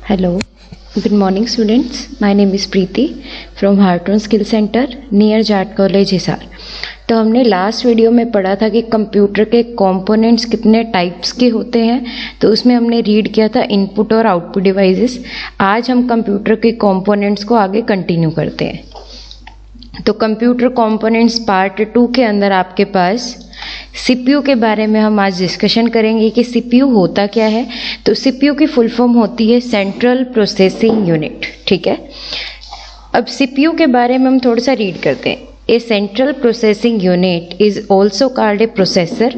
Hello, good morning students. My name is Preeti from Hartron Skill Center near JAT College Hisar. तो हमने last video में पढ़ा था कि कंप्यूटर के कंपोनेंट्स कितने टाइप्स के होते हैं, तो उसमें हमने रीड किया था इनपुट और आउटपुट डिवाइसेस। आज हम कंप्यूटर के कंपोनेंट्स को आगे कंटिन्यू करते हैं। तो कंप्यूटर कंपोनेंट्स पार्ट 2 के अंदर आपके पास सीपीयू के बारे में हम आज डिस्कशन करेंगे कि सीपीयू होता क्या है। तो सीपीयू की फुल फॉर्म होती है सेंट्रल प्रोसेसिंग यूनिट। ठीक है, अब सीपीयू के बारे में हम थोड़ा सा रीड करते हैं। A central processing unit is also called a processor,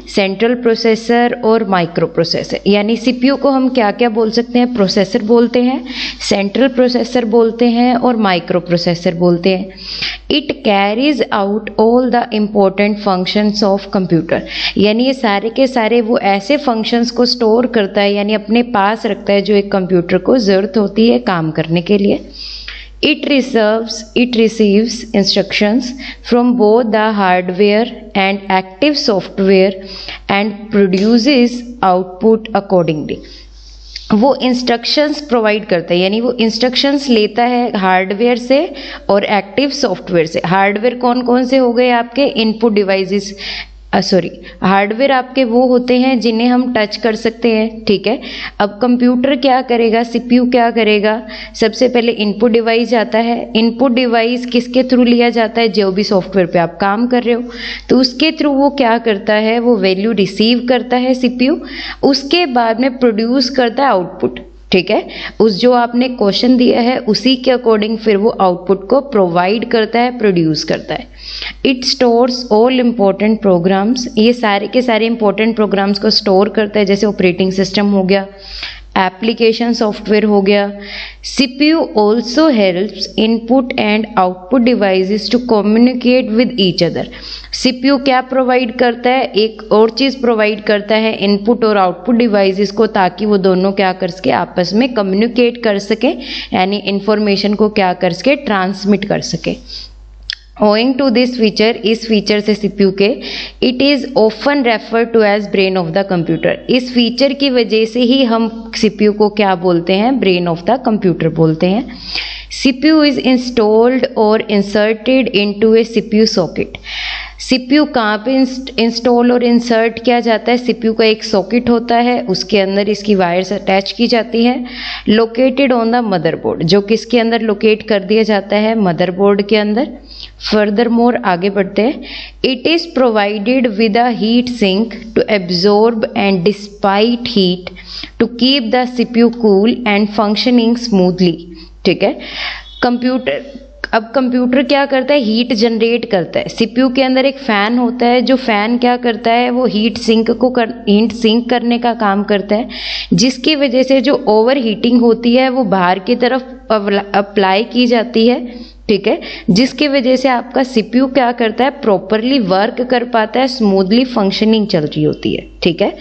central processor or microprocessor. यानी सीपीयू को हम क्या क्या बोल सकते हैं? प्रोसेसर बोलते हैं, सेंट्रल प्रोसेसर बोलते हैं और माइक्रो प्रोसेसर बोलते हैं। It carries out all the important functions of computer. यानी ये सारे के सारे वो ऐसे फंक्शंस को स्टोर करता है, यानी अपने पास रखता है जो एक कंप्यूटर को ज़रूरत होती है काम करने के लिए। It receives instructions from both the hardware and active software and produces output accordingly. वो इंस्ट्रक्शंस प्रोवाइड करता है, यानी वो इंस्ट्रक्शंस लेता है हार्डवेयर से और एक्टिव सॉफ्टवेयर से। हार्डवेयर कौन कौन से हो गए आपके? इनपुट डिवाइसेस, हार्डवेयर आपके वो होते हैं जिन्हें हम टच कर सकते हैं। ठीक है, अब कंप्यूटर क्या करेगा, सीपीयू क्या करेगा? सबसे पहले इनपुट डिवाइस आता है। इनपुट डिवाइस किसके थ्रू लिया जाता है? जो भी सॉफ्टवेयर पे आप काम कर रहे हो, तो उसके थ्रू वो क्या करता है? वो वैल्यू रिसीव करता है सीपीयू, उसके बाद में प्रोड्यूस करता है आउटपुट। ठीक है, उस जो आपने क्वेश्चन दिया है उसी के अकॉर्डिंग फिर वो आउटपुट को प्रोवाइड करता है, प्रोड्यूस करता है। It stores all important programs, ये सारे के सारे इंपॉर्टेंट प्रोग्राम्स को स्टोर करता है, जैसे ऑपरेटिंग सिस्टम हो गया, एप्लीकेशन सॉफ्टवेयर हो गया। CPU also helps input and output devices to communicate with each other. CPU क्या प्रोवाइड करता है? एक और चीज़ प्रोवाइड करता है इनपुट और आउटपुट डिवाइसेस को, ताकि वो दोनों क्या कर सके? आपस में कम्युनिकेट कर सके, यानी इंफॉर्मेशन को क्या कर सके? ट्रांसमिट कर सके। Owing to this feature, इस फीचर से सीपीयू के, it is often refer to as brain of the computer. इस फीचर की वजह से ही हम सीपीयू को क्या बोलते हैं? ब्रेन ऑफ द कंप्यूटर बोलते हैं। सीपीयू इज इंस्टॉल्ड और इंसर्टेड इनटू ए सीपीयू सॉकेट। सीपीयू कहाँ पे इंस्टॉल और इंसर्ट किया जाता है? सीपीयू का एक सॉकेट होता है, उसके अंदर इसकी वायर्स अटैच की जाती हैं। लोकेटेड ऑन द मदरबोर्ड, जो किसके अंदर लोकेट कर दिया जाता है? मदरबोर्ड के अंदर। फर्दर मोर आगे बढ़ते हैं। It is provided with a heat sink to absorb and dissipate heat to keep the CPU cool and functioning smoothly. ठीक है, अब कंप्यूटर क्या करता है? हीट जनरेट करता है। सीपीयू के अंदर एक फैन होता है, जो फैन क्या करता है? वो हीट सिंक करने का काम करता है, जिसकी वजह से जो ओवर हीटिंग होती है वो बाहर की तरफ अप्लाई की जाती है। ठीक है, जिसकी वजह से आपका सीपीयू क्या करता है? प्रॉपरली वर्क कर पाता है, स्मूथली फंक्शनिंग चल रही होती है। ठीक है,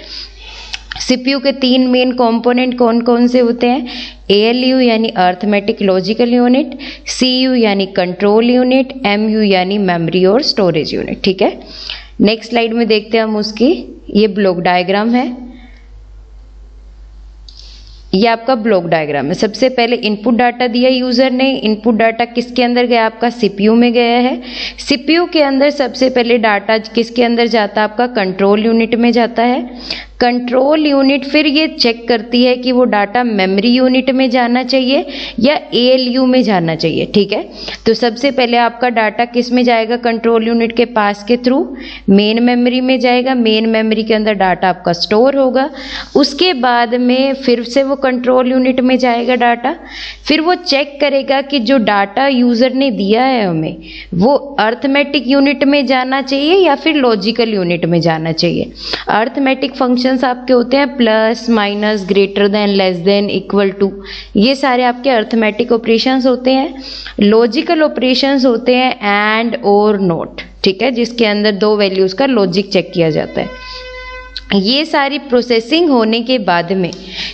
सीपीयू के 3 मेन कंपोनेंट कौन कौन से होते हैं? एएलयू यानी अर्थमेटिक लॉजिकल यूनिट, सीयू यानी कंट्रोल यूनिट, एमयू यानी मेमोरी और स्टोरेज यूनिट। ठीक है, नेक्स्ट स्लाइड में देखते हैं हम उसकी, ये ब्लॉक डायग्राम है। ये आपका ब्लॉक डायग्राम है। सबसे पहले इनपुट डाटा दिया यूजर ने, इनपुट डाटा किसके अंदर गया? आपका सीपीयू में गया है। सीपीयू के अंदर सबसे पहले डाटा किसके अंदर जाता है? आपका कंट्रोल यूनिट में जाता है। कंट्रोल यूनिट फिर ये चेक करती है कि वो डाटा मेमोरी यूनिट में जाना चाहिए या एएलयू में जाना चाहिए। ठीक है, तो सबसे पहले आपका डाटा किस में जाएगा? कंट्रोल यूनिट के पास के थ्रू मेन मेमोरी में जाएगा। मेन मेमोरी के अंदर डाटा आपका स्टोर होगा, उसके बाद में फिर से वो कंट्रोल यूनिट में जाएगा डाटा। फिर वो चेक करेगा कि जो डाटा यूजर ने दिया है हमें, वो अर्थमेटिक यूनिट में जाना चाहिए या फिर लॉजिकल यूनिट में जाना चाहिए। अर्थमेटिक फंक्शंस आपके होते हैं plus, minus, greater than, less than, equal to, ये सारे आपके अर्थमेटिक ऑपरेशंस होते हैं। लॉजिकल ऑपरेशंस होते हैं एंड और नॉट। ठीक है, जिसके अंदर 2 वैल्यूज का लॉजिक चेक किया जाता है। ये सारी प्रोसेसिंग होने के बाद में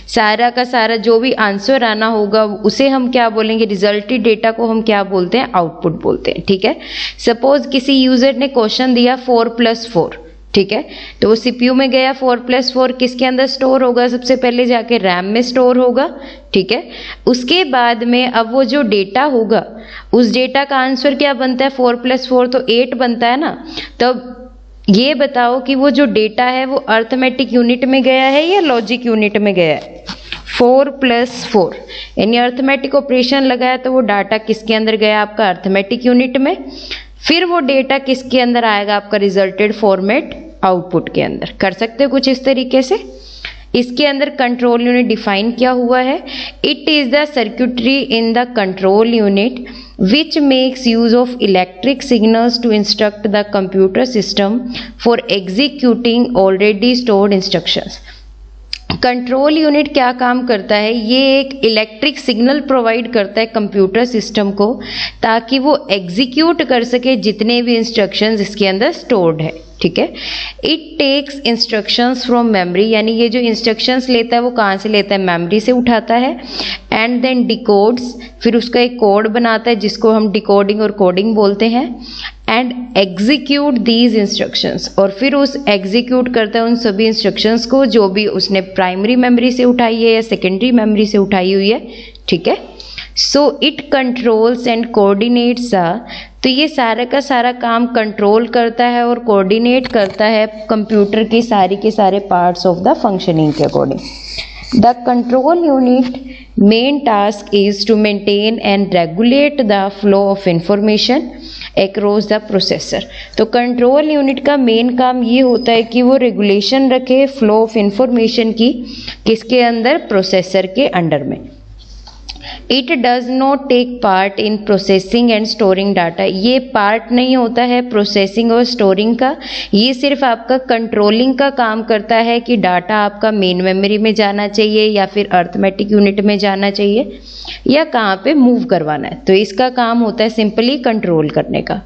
सारा का सारा जो भी आंसर आना होगा उसे हम क्या बोलेंगे? रिजल्टेड डेटा को हम क्या बोलते हैं? आउटपुट बोलते हैं। ठीक है, सपोज किसी यूजर ने क्वेश्चन दिया 4 + 4, ठीक है। तो वो सीपीयू में गया, 4+4 किसके अंदर स्टोर होगा, सबसे पहले जाके रैम में स्टोर होगा, ठीक है। उसके बाद में अब वो जो डेटा होगा उस डेटा का आंसर क्या बनता है, 4+4 तो 8 बनता है ना। तब ये बताओ कि वो जो डेटा है वो अर्थमेटिक यूनिट में गया है या लॉजिक यूनिट में गया है। 4+4 यानी अर्थमेटिक ऑपरेशन लगाया तो वो डाटा किसके अंदर गया, आपका अर्थमेटिक यूनिट में। फिर वो डेटा किसके अंदर आएगा, आपका रिजल्टेड फॉर्मेट आउटपुट के अंदर। कर सकते हो कुछ इस तरीके से। इसके अंदर कंट्रोल यूनिट डिफाइन क्या हुआ है, it is the circuitry in the control unit which makes use of electric signals to instruct the computer system for executing already stored instructions। Control unit क्या काम करता है, ये एक इलेक्ट्रिक सिग्नल प्रोवाइड करता है कंप्यूटर सिस्टम को ताकि वो एग्जीक्यूट कर सके जितने भी इंस्ट्रक्शंस इसके अंदर स्टोर्ड है, ठीक है। It takes instructions from memory, यानी ये जो इंस्ट्रक्शंस लेता है वो कहाँ से लेता है, मेमोरी से उठाता है। एंड देन डिकोड्स, फिर उसका एक कोड बनाता है जिसको हम डिकोडिंग और कोडिंग बोलते हैं। एंड एग्जीक्यूट दीज इंस्ट्रक्शंस, और फिर उस एग्जीक्यूट करता है उन सभी इंस्ट्रक्शंस को जो भी उसने प्राइमरी मेमोरी से उठाई है या सेकेंडरी मेमोरी से उठाई हुई है, ठीक है। So it controls and coordinates, तो ये सारा का सारा काम कंट्रोल करता है और कोऑर्डिनेट करता है कंप्यूटर की सारी के सारे पार्ट्स ऑफ द फंक्शनिंग के according. The control unit main task is to maintain and regulate the flow of information across the processor. तो कंट्रोल यूनिट का मेन काम ये होता है कि वो रेगुलेशन रखे फ्लो ऑफ इंफॉर्मेशन की, किसके अंदर, प्रोसेसर के अंडर में। It does not take part in processing and storing data, ये पार्ट नहीं होता है प्रोसेसिंग और स्टोरिंग का, ये सिर्फ आपका कंट्रोलिंग का काम करता है कि डाटा आपका मेन मेमोरी में जाना चाहिए या फिर अर्थमेटिक यूनिट में जाना चाहिए या कहाँ पे मूव करवाना है। तो इसका काम होता है सिंपली कंट्रोल करने का।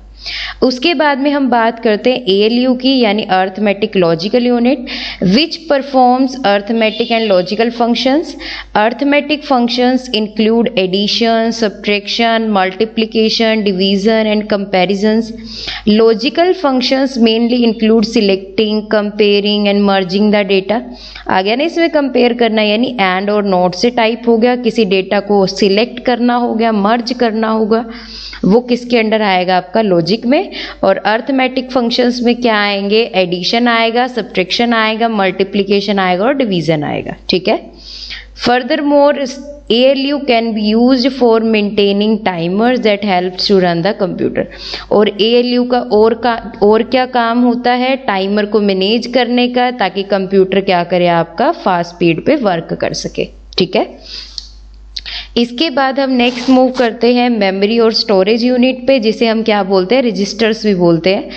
उसके बाद में हम बात करते हैं एएलयू की, यानी arithmetic logical unit, which performs arithmetic and logical functions. Arithmetic functions include addition, subtraction, multiplication, division and comparisons. Logical functions mainly include selecting, comparing and merging the data. आ गया ना इसमें कंपेयर करना, यानी एंड और not से type हो गया, किसी डेटा को सिलेक्ट करना हो गया, मर्ज करना होगा, वो किसके अंडर आएगा, आपका लॉजिक में। और अर्थमेटिक फंक्शंस में क्या आएंगे, एडिशन आएगा, सब्ट्रैक्शन आएगा, मल्टीप्लिकेशन आएगा और डिवीजन आएगा, ठीक है। Furthermore ALU can be used for maintaining timers that helps to run the computer. और ALU का और क्या काम होता है, टाइमर को मैनेज करने का, ताकि कंप्यूटर क्या करे, आपका फास्ट स्पीड पे वर्क कर सके, ठीक है। इसके बाद हम नेक्स्ट मूव करते हैं मेमोरी और स्टोरेज यूनिट पे, जिसे हम क्या बोलते हैं, रजिस्टर्स भी बोलते हैं।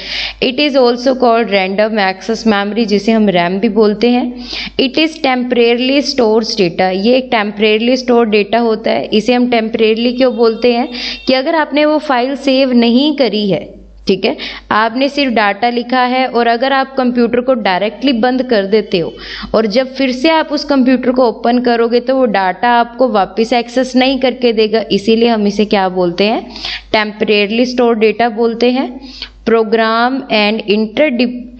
It is also called random access memory, जिसे हम रैम भी बोलते हैं। It is temporarily stores data, ये एक टेम्परेरली स्टोर डेटा होता है। इसे हम टेम्परेरली क्यों बोलते हैं कि अगर आपने वो फाइल सेव नहीं करी है, ठीक है, आपने सिर्फ डाटा लिखा है, और अगर आप कंप्यूटर को डायरेक्टली बंद कर देते हो और जब फिर से आप उस कंप्यूटर को ओपन करोगे तो वो डाटा आपको वापस एक्सेस नहीं करके देगा, इसीलिए हम इसे क्या बोलते हैं, टेम्परेरली स्टोर डेटा बोलते हैं। Program and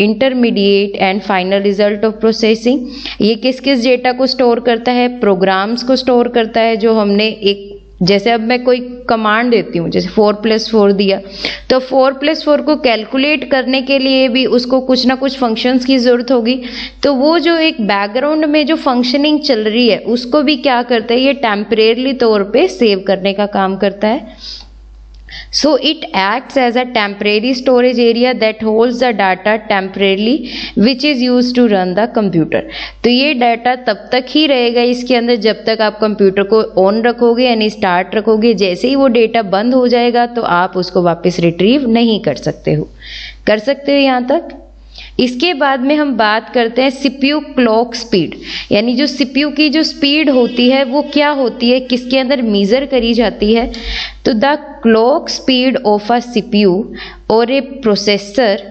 intermediate and final result of processing, ये किस किस डेटा को स्टोर करता है, प्रोग्राम्स को स्टोर करता है, जो हमने एक, जैसे अब मैं कोई कमांड देती हूँ, जैसे 4+4 दिया, तो 4+4 को कैलकुलेट करने के लिए भी उसको कुछ ना कुछ फंक्शंस की ज़रूरत होगी, तो वो जो एक बैकग्राउंड में जो फंक्शनिंग चल रही है उसको भी क्या करता है, ये टेम्परेरली तौर पे सेव करने का काम करता है। So it acts as a temporary storage area that holds the data temporarily which is used to run the computer। तो ये डाटा तब तक ही रहेगा इसके अंदर जब तक आप कंप्यूटर को ऑन रखोगे, यानी स्टार्ट रखोगे। जैसे ही वो डेटा बंद हो जाएगा तो आप उसको वापस रिट्रीव नहीं कर सकते हो। कर सकते हो यहाँ तक। इसके बाद में हम बात करते हैं सीपीयू क्लॉक स्पीड, यानी जो सीपीयू की जो स्पीड होती है वो क्या होती है, किसके अंदर मेजर करी जाती है। तो the clock speed of a CPU और ए प्रोसेसर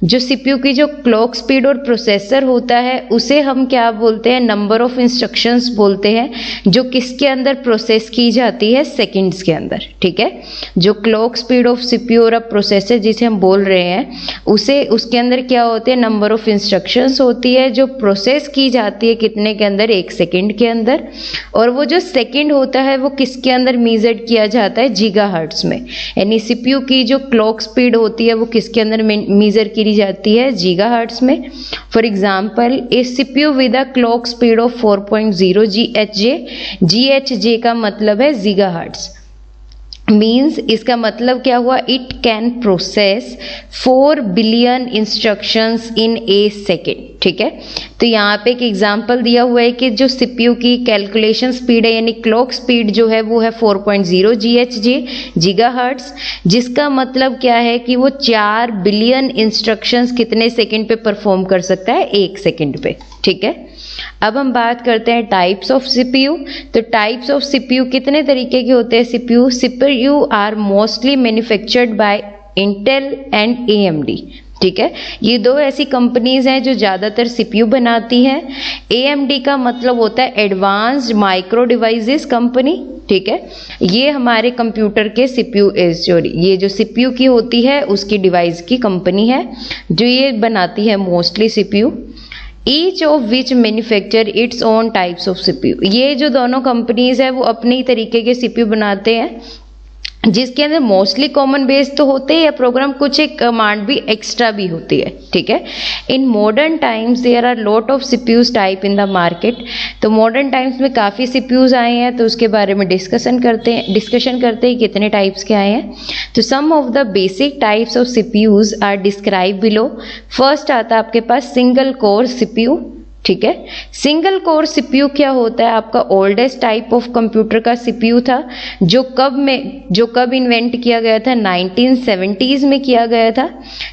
जो सीपीयू की जो क्लॉक स्पीड और प्रोसेसर होता है उसे हम क्या बोलते हैं, नंबर ऑफ इंस्ट्रक्शंस बोलते हैं, जो किसके अंदर प्रोसेस की जाती है, सेकंड्स के अंदर। ठीक है, जो क्लॉक स्पीड ऑफ सीपीयू और प्रोसेसर जिसे हम बोल रहे हैं उसे, उसके अंदर क्या होते हैं, नंबर ऑफ इंस्ट्रक्शंस होती है जो प्रोसेस की जाती है कितने के अंदर, 1 सेकंड के अंदर। और वो जो सेकंड होता है वो किसके अंदर मेजर्ड किया जाता है, गीगाहर्ट्ज में। यानी सीपीयू की जो क्लॉक स्पीड होती है वो किसके अंदर मेजर की जाती है, गीगाहर्ट्ज में। For example A CPU with a clock speed of 4.0 GHz, GHz का मतलब है गीगाहर्ट्ज। मीन्स इसका मतलब क्या हुआ, it can process 4 billion instructions in A second. ठीक है, तो यहाँ पे एक एग्जांपल दिया हुआ है कि जो सीपीयू की कैलकुलेशन स्पीड है यानी क्लॉक स्पीड जो है वो है 4.0 GHz, गीगाहर्ट्ज, जिसका मतलब क्या है कि वो 4 बिलियन इंस्ट्रक्शंस कितने सेकंड पे परफॉर्म कर सकता है, 1 सेकंड पे। ठीक है, अब हम बात करते हैं टाइप्स ऑफ सीपीयू। तो टाइप्स ऑफ सीपीयू कितने तरीके के होते हैं, CPU are mostly manufactured by Intel and AMD। ठीक है, ये दो ऐसी कंपनीज हैं जो ज़्यादातर सीपीयू बनाती हैं। AMD का मतलब होता है एडवांस्ड माइक्रो डिवाइसेस कंपनी। ठीक है, ये हमारे कंप्यूटर के सीपीयू ये जो सीपीयू की होती है उसकी डिवाइस की कंपनी है जो ये बनाती है mostly CPU. Each of which manufacture its own types of CPU. ये जो दोनों कंपनीज है वो अपने ही तरीके के सीपीयू बनाते हैं जिसके अंदर मोस्टली कॉमन बेस तो होते ही है प्रोग्राम, कुछ एक कमांड भी एक्स्ट्रा भी होती है। ठीक है, in modern times there are lot of CPUs type in the market. तो मॉडर्न टाइम्स में काफ़ी सीपीयूज आए हैं तो उसके बारे में डिस्कशन करते हैं कितने टाइप्स के आए हैं। तो some of the basic types of CPUs are describe below. First आता है आपके पास सिंगल कोर सीपीयू। ठीक है, सिंगल कोर सीपीयू क्या होता है, आपका ओल्डेस्ट टाइप ऑफ कंप्यूटर का सीपीयू था जो कब इन्वेंट किया गया था, 1970s में किया गया था।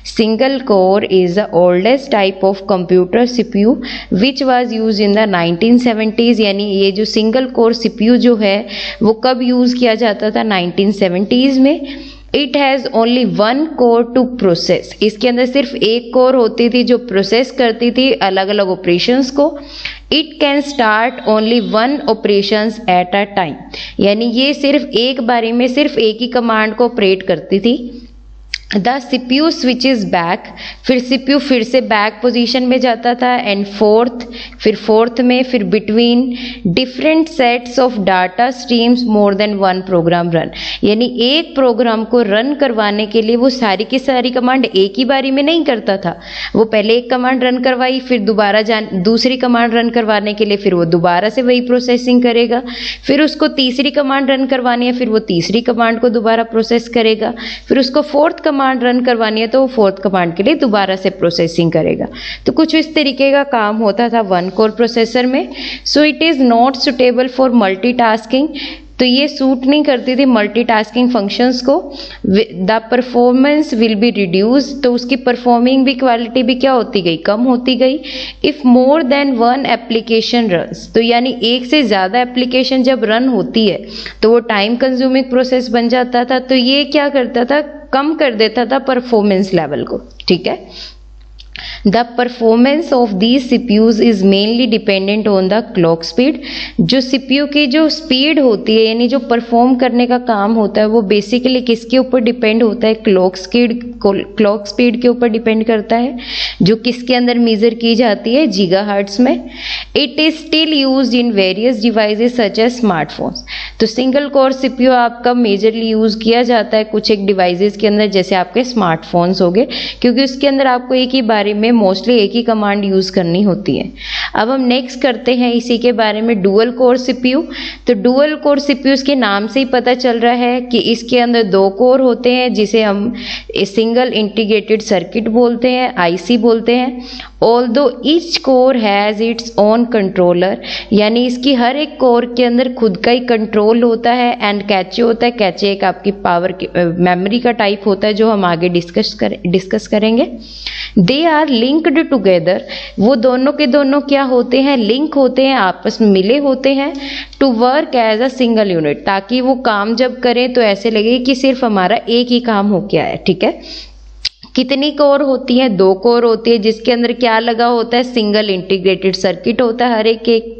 Single core is the oldest type of computer CPU which was use in the 1970s। यानी ये जो सिंगल कोर सीपीयू जो है वो कब यूज किया जाता था, 1970s में। It has only 1 core to process. इसके अंदर सिर्फ एक कोर होती थी जो प्रोसेस करती थी अलग अलग ऑपरेशंस को। It can start only 1 operations at a time. यानी ये सिर्फ एक बारी में सिर्फ एक ही कमांड को ऑपरेट करती थी। द सीपीयू स्विचेस बैक, फिर सीपीयू फिर से बैक पोजीशन में जाता था। एंड फोर्थ में फिर between different sets of data streams more than 1 program run. यानी एक प्रोग्राम को रन करवाने के लिए वो सारी की सारी कमांड एक ही बारी में नहीं करता था। वो पहले एक कमांड रन करवाई, फिर दोबारा दूसरी कमांड रन करवाने के लिए फिर वो दोबारा से वही प्रोसेसिंग करेगा, फिर उसको तीसरी कमांड रन करवानी है, फिर वो तीसरी कमांड को दोबारा प्रोसेस करेगा, फिर उसको फोर्थ कमांड रन करवानी है तो वो फोर्थ कमांड के लिए दोबारा से प्रोसेसिंग करेगा। तो कुछ इस तरीके का काम होता था 1 कोर प्रोसेसर में। So it is not suitable for multitasking. तो ये सूट नहीं करती थी मल्टीटास्किंग फंक्शंस को। The performance will be reduce, तो उसकी परफॉर्मिंग भी क्वालिटी भी क्या होती गई, कम होती गई। If more than 1 application runs, तो यानी एक से ज़्यादा एप्लीकेशन जब रन होती है तो वो टाइम कंज्यूमिंग प्रोसेस बन जाता था। तो ये क्या करता था, कम कर देता था परफॉर्मेंस लेवल को। ठीक है, the performance of these CPUs is mainly dependent on the clock speed. जो सीपीयू की जो स्पीड होती है यानी जो परफॉर्म करने का काम होता है वो बेसिकली किसके ऊपर डिपेंड होता है, क्लॉक स्पीड के ऊपर डिपेंड करता है जो किसके अंदर मेजर की जाती है, गीगाहर्ट्ज में। It is still used in various devices such as smartphones. तो सिंगल कोर सीपीयू आपका मेजरली यूज किया जाता है कुछ एक डिवाइसेस के अंदर, जैसे आपके स्मार्टफोन्स हो गए, क्योंकि उसके अंदर आपको एक ही बारे में मोस्टली एक ही कमांड यूज करनी होती है। अब हम नेक्स्ट करते हैं इसी के बारे में, डुअल कोर सीपीयू। तो डुअल कोर सीपीयू के नाम से ही पता चल रहा है कि इसके अंदर 2 कोर होते हैं जिसे हम सिंगल इंटीग्रेटेड सर्किट बोलते हैं, आईसी बोलते हैं। Although each core has its own controller, यानी इसकी हर एक कोर के अंदर खुद का ही कंट्रोल होता है। एंड कैचे होता है, कैचे एक आपकी पावर मेमोरी का टाइप होता है जो हम आगे डिस्कस करेंगे। दे आर लिंक्ड टुगेदर, वो दोनों के दोनों क्या होते हैं, लिंक होते हैं, आपस में मिले होते हैं। To work as a single unit, ताकि वो काम जब करें तो ऐसे लगे कि सिर्फ हमारा एक ही काम हो गया है। ठीक है, कितनी कोर होती है? 2 कोर होती है, जिसके अंदर क्या लगा होता है? सिंगल इंटीग्रेटेड सर्किट होता है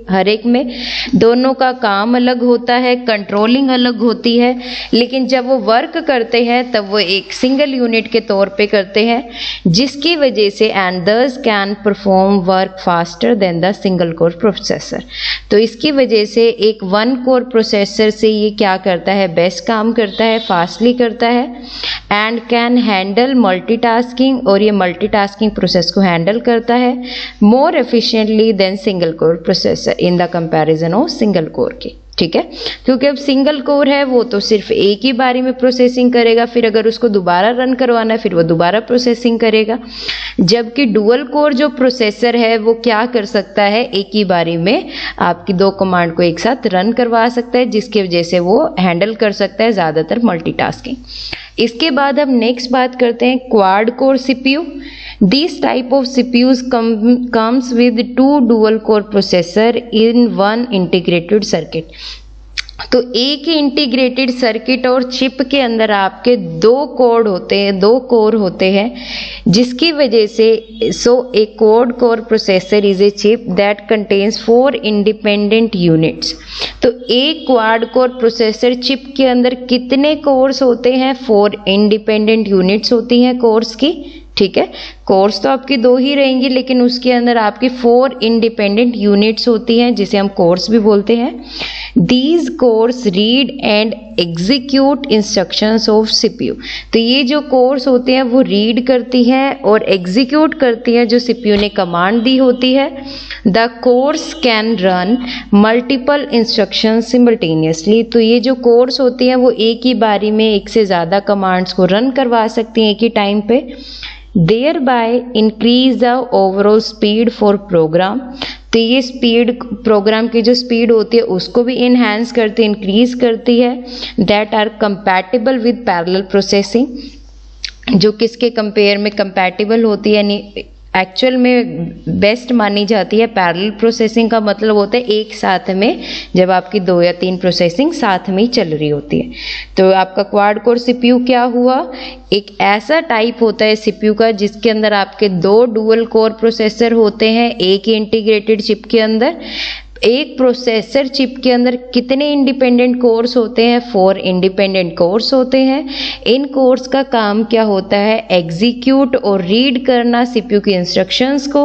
हर एक में। दोनों का काम अलग होता है, कंट्रोलिंग अलग होती है, लेकिन जब वो वर्क करते हैं तब वो एक सिंगल यूनिट के तौर पे करते हैं, जिसकी वजह से एंड दस can perform work faster than the single core processor. तो इसकी वजह से एक 1 कोर प्रोसेसर से ये क्या करता है? बेस्ट काम करता है, फास्टली करता है, एंड कैन हैंडल मल्टीटास्किंग, और ये मल्टीटास्किंग प्रोसेस को हैंडल करता है more efficiently than single core processor in the comparison of single core के। ठीक है, क्योंकि अब सिंगल कोर है वो तो सिर्फ एक ही बारी में प्रोसेसिंग करेगा, फिर अगर उसको दोबारा रन करवाना है फिर वो दोबारा प्रोसेसिंग करेगा, जबकि डुअल कोर जो प्रोसेसर है वो क्या कर सकता है? एक ही बारी में आपकी 2 कमांड को एक साथ रन करवा सकता है, जिसकी वजह से वो हैंडल कर सकता है ज़्यादातर मल्टीटास्किंग। इसके बाद हम नेक्स्ट बात करते हैं quad core CPU. This type of CPUs comes with 2 dual core processor in one integrated circuit। तो एक ही इंटीग्रेटेड सर्किट और चिप के अंदर आपके 2 कोर होते हैं, जिसकी वजह से a quad core processor is a chip that contains 4 independent units. तो एक क्वाड कोर प्रोसेसर चिप के अंदर कितने कोर्स होते हैं? 4 इंडिपेंडेंट यूनिट्स होती हैं कोर्स की। ठीक है, कोर्स तो आपकी 2 ही रहेंगी, लेकिन उसके अंदर आपकी 4 इंडिपेंडेंट यूनिट्स होती हैं, जिसे हम कोर्स भी बोलते हैं। These course read and execute instructions of CPU. तो ये जो कोर्स होते हैं वो रीड करती हैं और एग्जीक्यूट करती हैं जो सीपीयू ने कमांड दी होती है। The course can run multiple instruction simultaneously. तो ये जो कोर्स होती हैं वो एक ही बारी में एक से ज़्यादा कमांड्स को रन करवा सकती हैं एक ही टाइम पे। thereby increase the overall speed for program। तो ये स्पीड, प्रोग्राम की जो स्पीड होती है उसको भी इनहेंस करती है, इंक्रीज करती है। That are compatible with parallel processing, जो किसके कंपेयर में कंपैटिबल होती है, यानी एक्चुअल में बेस्ट मानी जाती है। पैरेलल प्रोसेसिंग का मतलब होता है एक साथ में, जब आपकी 2 या 3 प्रोसेसिंग साथ में ही चल रही होती है। तो आपका क्वाड कोर सीपीयू क्या हुआ? एक ऐसा टाइप होता है सीपीयू का जिसके अंदर आपके 2 डुअल कोर प्रोसेसर होते हैं एक ही इंटीग्रेटेड चिप के अंदर। एक प्रोसेसर चिप के अंदर कितने इंडिपेंडेंट कोर्स होते हैं? 4 इंडिपेंडेंट कोर्स होते हैं। इन कोर्स का काम क्या होता है? एग्जीक्यूट और रीड करना सीपीयू की इंस्ट्रक्शंस को।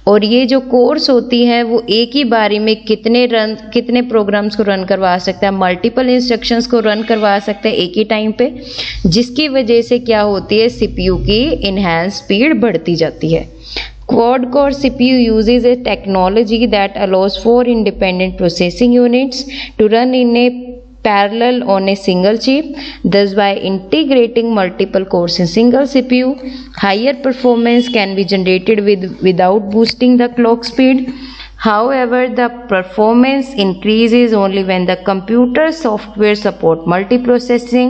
और ये जो कोर्स होती हैं वो एक ही बारी में कितने प्रोग्राम्स को रन करवा सकता है? मल्टीपल इंस्ट्रक्शंस को रन करवा सकते हैं एक ही टाइम पे, जिसकी वजह से क्या होती है? सीपीयू की इनहैंस स्पीड बढ़ती जाती है। Quad core CPU uses a technology that allows 4 independent processing units to run in a parallel on a single chip. Thus, by integrating multiple cores in single CPU, higher performance can be generated without boosting the clock speed. However, the performance increases only when the computer software support multiprocessing.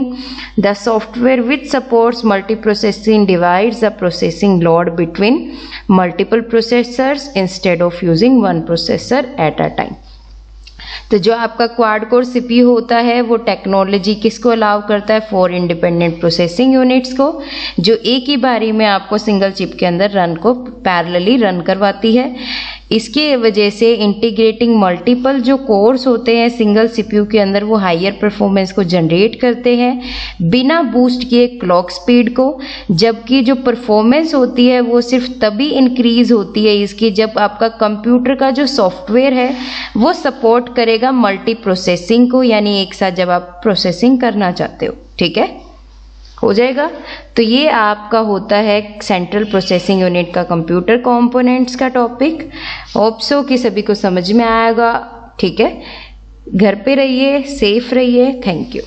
The software which supports multiprocessing divides the processing load between multiple processors instead of using one processor at a time. तो जो आपका quad core CPU होता है वो technology किसको allow करता है? 4 independent processing units को, जो एक ही बारी में आपको सिंगल चिप के अंदर रन को पैरेलली रन करवाती है। इसकी वजह से इंटीग्रेटिंग मल्टीपल जो कोर्स होते हैं सिंगल सीपीयू के अंदर वो हायर परफॉर्मेंस को जनरेट करते हैं बिना बूस्ट किए क्लॉक स्पीड को, जबकि जो परफॉर्मेंस होती है वो सिर्फ तभी इंक्रीज होती है इसकी जब आपका कंप्यूटर का जो सॉफ्टवेयर है वो सपोर्ट करेगा मल्टी प्रोसेसिंग को, यानी एक साथ जब आप प्रोसेसिंग करना चाहते हो। ठीक है, हो जाएगा। तो ये आपका होता है सेंट्रल प्रोसेसिंग यूनिट का कंप्यूटर कंपोनेंट्स का टॉपिक। होप सो कि सभी को समझ में आएगा। ठीक है, घर पे रहिए, सेफ रहिए। Thank you.